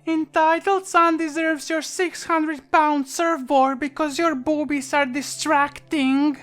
Entitled Son deserves your 600-pound surfboard because your boobies are distracting.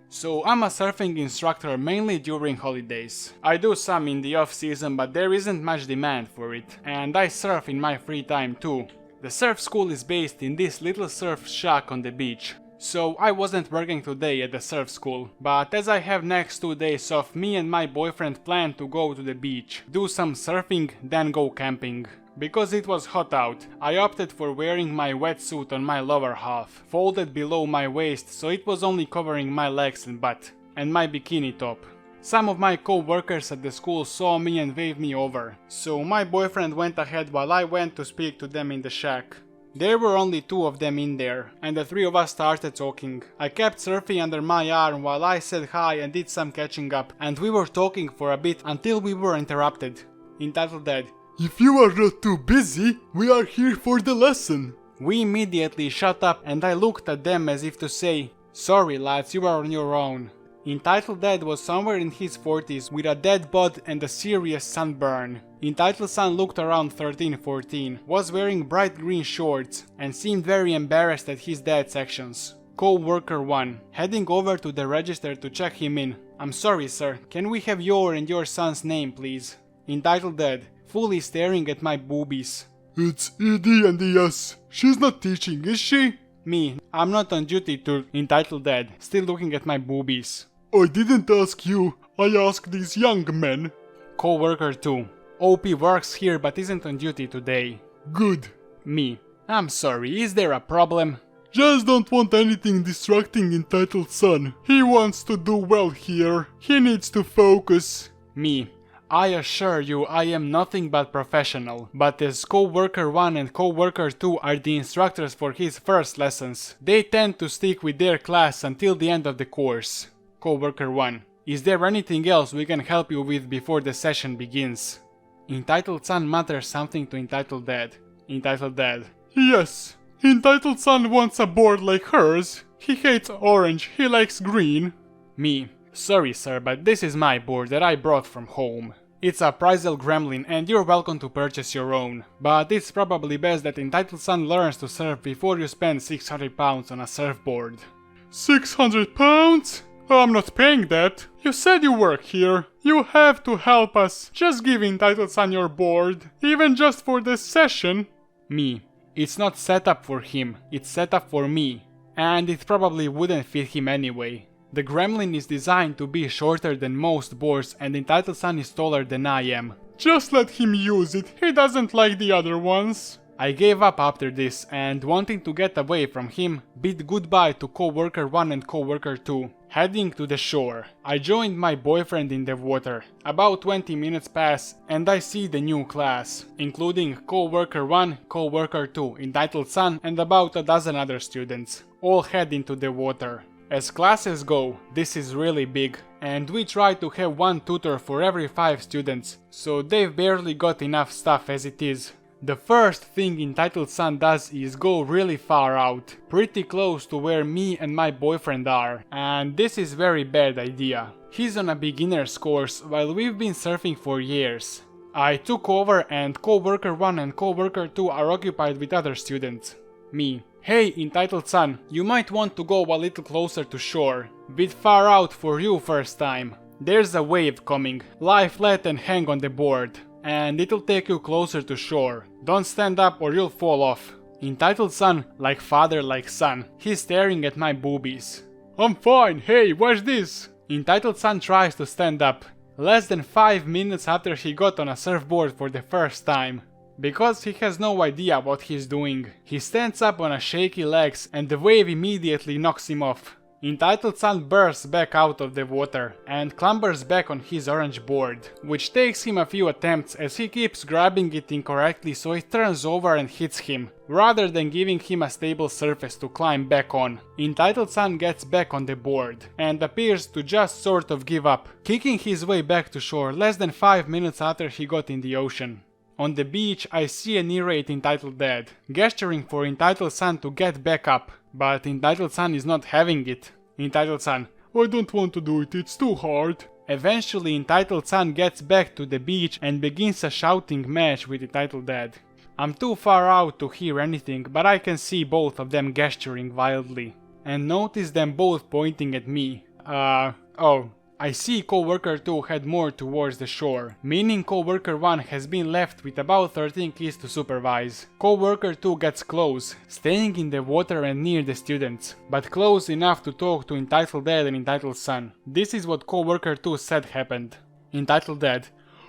So I'm a surfing instructor mainly during holidays. I do some in the off season, but there isn't much demand for it, and I surf in my free time too. The surf school is based in this little surf shack on the beach. So I wasn't working today at the surf school, but as I have next 2 days off, me and my boyfriend plan to go to the beach, do some surfing, then go camping. Because it was hot out, I opted for wearing my wetsuit on my lower half, folded below my waist so it was only covering my legs and butt, and my bikini top. Some of my co-workers at the school saw me and waved me over, so my boyfriend went ahead while I went to speak to them in the shack. There were only 2 of them in there, and the 3 of us started talking. I kept surfing under my arm while I said hi and did some catching up, and we were talking for a bit until we were interrupted. Entitled Dad: If you are not too busy, we are here for the lesson. We immediately shut up and I looked at them as if to say, sorry lads, you are on your own. Entitled Dad was somewhere in his 40s with a dead bod and a serious sunburn. Entitled Son looked around 13-14, was wearing bright green shorts and seemed very embarrassed at his dad's actions. Co-worker 1, heading over to the register to check him in. I'm sorry sir, can we have your and your son's name please? Entitled Dad, fully staring at my boobies. It's ED and ES. She's not teaching, is she? Me, I'm not on duty to. Entitled Dad, still looking at my boobies. I didn't ask you, I asked these young men. Co-worker 2, OP works here but isn't on duty today. Good. Me, I'm sorry, is there a problem? Just don't want anything distracting Entitled Son. He wants to do well here. He needs to focus. Me, I assure you I am nothing but professional, but as co-worker 1 and co-worker 2 are the instructors for his first lessons, they tend to stick with their class until the end of the course. Co-worker 1, is there anything else we can help you with before the session begins? Entitled Son mutters something to Entitled Dad. Entitled Dad: Yes, Entitled Son wants a board like hers. He hates orange, he likes green. Me, sorry sir, but this is my board that I brought from home. It's a Prizel Gremlin and you're welcome to purchase your own, but it's probably best that Entitled Son learns to surf before you spend 600 pounds on a surfboard. 600 pounds? I'm not paying that. You said you work here. You have to help us. Just give Entitled Son your board, even just for this session. Me, it's not set up for him, it's set up for me, and it probably wouldn't fit him anyway. The Gremlin is designed to be shorter than most boards and Entitled Son is taller than I am. Just let him use it, he doesn't like the other ones. I gave up after this and, wanting to get away from him, bid goodbye to co-worker 1 and co-worker 2. Heading to the shore, I joined my boyfriend in the water. About 20 minutes pass and I see the new class, including co-worker 1, co-worker 2, Entitled Son and about a dozen other students, all head into the water. As classes go, this is really big, and we try to have 1 tutor for every 5 students, so they've barely got enough stuff as it is. The first thing Entitled Son does is go really far out, pretty close to where me and my boyfriend are, and this is very bad idea. He's on a beginner's course while we've been surfing for years. I took over and co-worker 1 and co-worker 2 are occupied with other students. Me, hey Entitled Son, you might want to go a little closer to shore. Bit far out for you first time. There's a wave coming, lie flat and hang on the board. And it'll take you closer to shore. Don't stand up or you'll fall off. Entitled Son, like father like son, he's staring at my boobies. I'm fine, hey, watch this. Entitled Son tries to stand up, less than 5 minutes after he got on a surfboard for the first time. Because he has no idea what he's doing, he stands up on a shaky legs and the wave immediately knocks him off. Entitled Son bursts back out of the water and clambers back on his orange board, which takes him a few attempts as he keeps grabbing it incorrectly so it turns over and hits him, rather than giving him a stable surface to climb back on. Entitled Son gets back on the board and appears to just sort of give up, kicking his way back to shore less than 5 minutes after he got in the ocean. On the beach I see an irate Entitled Dad, gesturing for Entitled Son to get back up, but Entitled Son is not having it. Entitled Son, I don't want to do it, it's too hard. Eventually Entitled Son gets back to the beach and begins a shouting match with Entitled Dad. I'm too far out to hear anything, but I can see both of them gesturing wildly. And notice them both pointing at me. Oh. I see coworker 2 head more towards the shore, meaning coworker 1 has been left with about 13 kids to supervise. Coworker 2 gets close, staying in the water and near the students, but close enough to talk to Entitled Dad and Entitled Son. This is what coworker 2 said happened. Entitled Dad: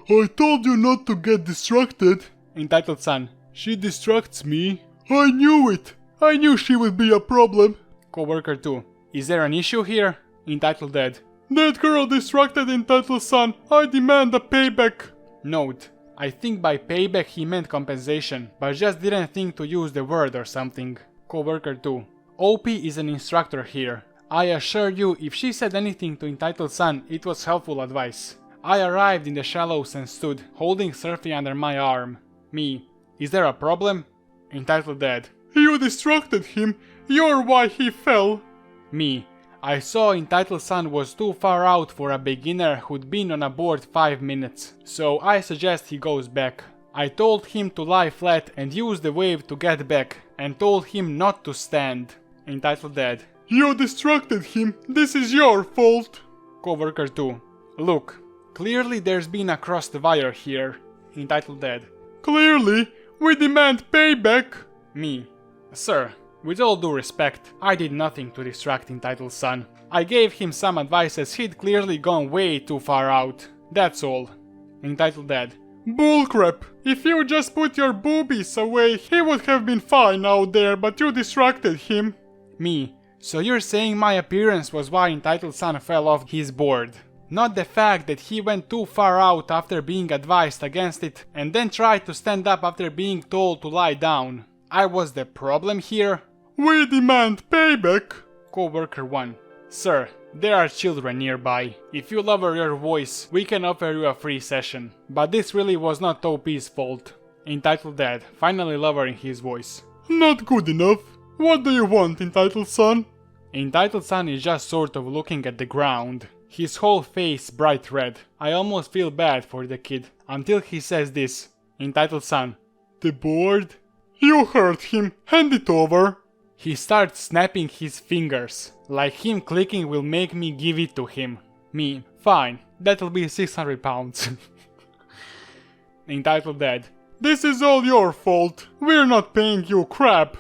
I told you not to get distracted. Entitled Son: She distracts me. I knew it. I knew she would be a problem. Coworker 2: Is there an issue here? Entitled Dad: That girl distracted Entitled Son. I demand a payback. Note: I think by payback he meant compensation, but just didn't think to use the word or something. Coworker 2: OP is an instructor here. I assure you, if she said anything to Entitled Son, it was helpful advice. I arrived in the shallows and stood, holding Surfy under my arm. Me: Is there a problem? Entitled Dad: You distracted him. You're why he fell. Me: I saw Entitled Son was too far out for a beginner who'd been on a board 5 minutes, so I suggest he goes back. I told him to lie flat and use the wave to get back, and told him not to stand. Entitled Dad: You distracted him. This is your fault. Coworker 2: Look, clearly there's been a crossed wire here. Entitled Dad: Clearly, we demand payback. Me: Sir, with all due respect, I did nothing to distract Entitled Son. I gave him some advice as he'd clearly gone way too far out. That's all. Entitled Dad: Bullcrap. If you just put your boobies away, he would have been fine out there, but you distracted him. Me: So you're saying my appearance was why Entitled Son fell off his board? Not the fact that he went too far out after being advised against it, and then tried to stand up after being told to lie down. I was the problem here? We demand payback. Coworker 1: Sir, there are children nearby. If you lower your voice, we can offer you a free session. But this really was not OP's fault. Entitled Dad, finally lowering his voice: Not good enough. What do you want, Entitled Son? Entitled Son is just sort of looking at the ground. His whole face bright red. I almost feel bad for the kid, until he says this. Entitled Son: The board? You hurt him. Hand it over. He starts snapping his fingers, like him clicking will make me give it to him. Me: Fine, that'll be 600 pounds. Entitled Dad: This is all your fault. We're not paying you crap.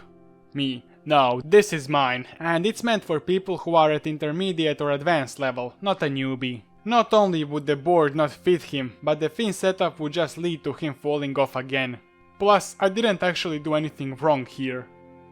Me: No, this is mine, and it's meant for people who are at intermediate or advanced level, not a newbie. Not only would the board not fit him, but the fin setup would just lead to him falling off again. Plus, I didn't actually do anything wrong here.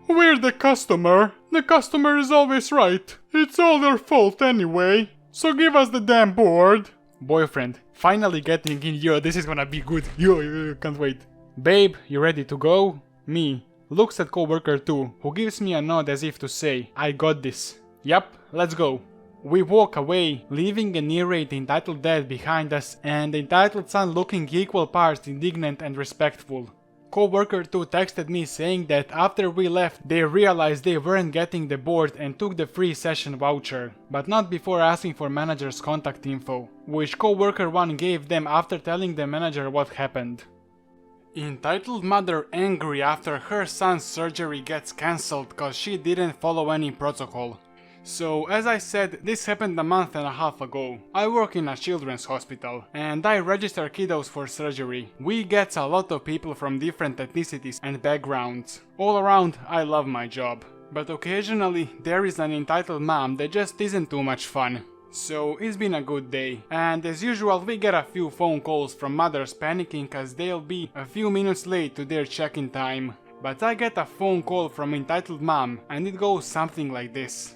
We're the customer. The customer is always right. It's all your fault anyway. So give us the damn board. Boyfriend: Finally getting in. Yo, this is gonna be good. Yo, can't wait. Babe, you ready to go? Me: Looks at coworker 2, who gives me a nod as if to say, I got this. Yup, let's go. We walk away, leaving an irate Entitled Dad behind us and Entitled Son looking equal parts indignant and respectful. Coworker 2 texted me saying that after we left they realized they weren't getting the board and took the free session voucher, but not before asking for manager's contact info, which coworker 1 gave them after telling the manager what happened. Entitled mother angry after her son's surgery gets cancelled cause she didn't follow any protocol. So, as I said, this happened a month and a half ago. I work in a children's hospital, and I register kiddos for surgery. We get a lot of people from different ethnicities and backgrounds. All around, I love my job. But occasionally, there is an entitled mom that just isn't too much fun. So, it's been a good day, and as usual we get a few phone calls from mothers panicking cause they'll be a few minutes late to their check-in time. But I get a phone call from entitled mom, and it goes something like this.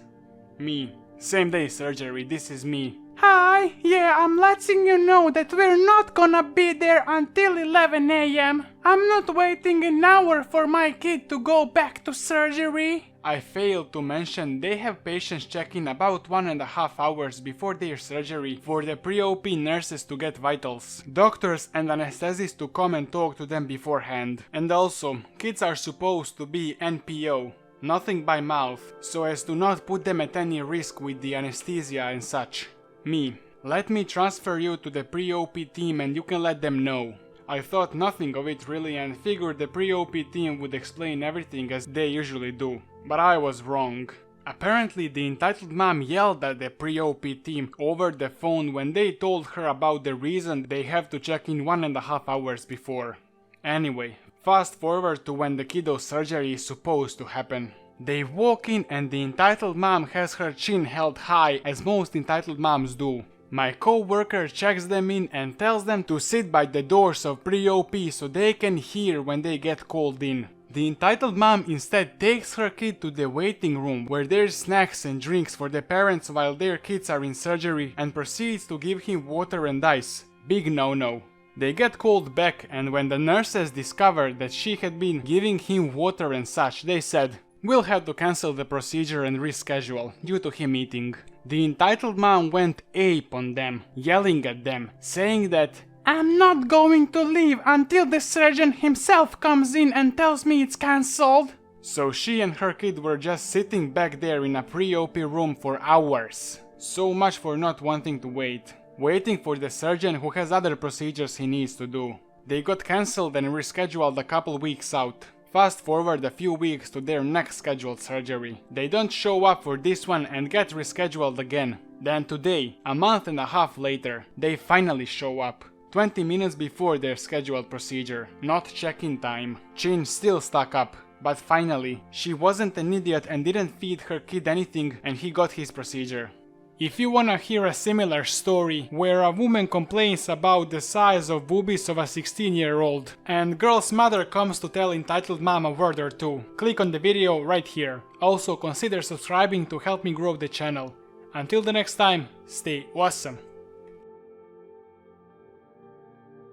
Me: Same day surgery, this is me. Hi, yeah, I'm letting you know that we're not gonna be there until 11 AM. I'm not waiting an hour for my kid to go back to surgery. I failed to mention they have patients check in about 1.5 hours before their surgery for the pre-OP nurses to get vitals, doctors and anesthetists to come and talk to them beforehand. And also, kids are supposed to be NPO, nothing by mouth, so as to not put them at any risk with the anesthesia and such. Me: Let me transfer you to the pre-OP team and you can let them know. I thought nothing of it really and figured the pre-OP team would explain everything as they usually do. But I was wrong. Apparently the entitled mom yelled at the pre-OP team over the phone when they told her about the reason they have to check in 1.5 hours before. Anyway, fast forward to when the kiddo's surgery is supposed to happen. They walk in and the entitled mom has her chin held high as most entitled moms do. My co-worker checks them in and tells them to sit by the doors of pre-OP so they can hear when they get called in. The entitled mom instead takes her kid to the waiting room where there's snacks and drinks for the parents while their kids are in surgery and proceeds to give him water and ice. Big no-no. They get called back and when the nurses discovered that she had been giving him water and such, they said, "We'll have to cancel the procedure and reschedule due to him eating." The entitled mom went ape on them, yelling at them, saying that "I'm not going to leave until the surgeon himself comes in and tells me it's cancelled." So she and her kid were just sitting back there in a pre-OP room for hours. So much for not wanting to wait. Waiting for the surgeon who has other procedures he needs to do. They got cancelled and rescheduled a couple weeks out. Fast forward a few weeks to their next scheduled surgery. They don't show up for this one and get rescheduled again. Then today, a month and a half later, they finally show up. 20 minutes before their scheduled procedure, not check-in time. Chin still stuck up, but finally, she wasn't an idiot and didn't feed her kid anything and he got his procedure. If you wanna hear a similar story, where a woman complains about the size of boobies of a 16-year-old, and girl's mother comes to tell entitled mom a word or two, click on the video right here. Also consider subscribing to help me grow the channel. Until the next time, stay awesome.